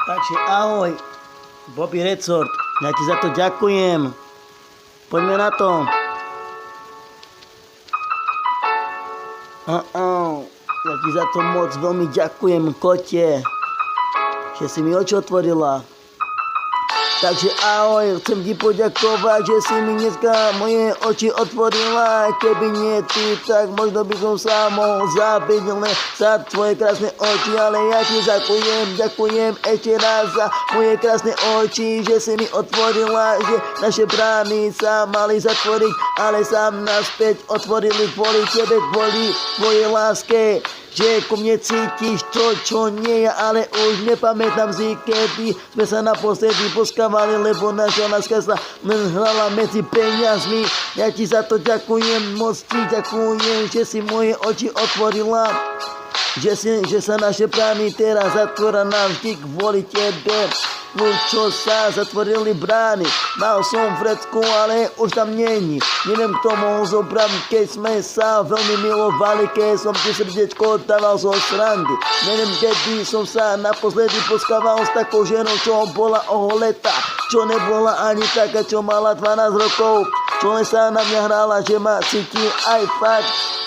Takže ahoj, Bobby Resort, ja ti za to ďakujem. Poďme na to. Ja ti za to moc veľmi ďakujem, kote, že si mi oči otvorila. Takže ahoj, chcem ti poďakovať, že si mi dneska moje oči otvorila. Keby nie ty, tak možno by som sa mohol zabiť len za tvoje krásne oči. Ale ja ti ďakujem ešte raz za moje krásne oči, že si mi otvorila, že naše brány sa mali zatvoriť, ale sa naspäť otvorili kvôli tebe, kvôli tvojej láske. Že ku mne cítiš to, čo nie je, ale už nepamätám si, kedy sme sa naposledy poskávali, lebo naša láska sa len hrala medzi peniazmi. Ja ti za to ďakujem, moc ti ďakujem, že si moje oči otvorila, že sa naše brány teraz zatvoria navždy kvôli tebe. Čo sa zatvorili brány. Mal som vrecku, ale už tam není. Neviem, kto mohol zobrať, keď sme sa veľmi milovali, keď som ti srdiečko dával zo srandy. Neviem, kedy som sa naposledy poskával s takou ženou, čo bola oholeta, čo nebola ani taká, čo mala 12 rokov, čo len sa na mňa hrála, že ma cíti aj fakt.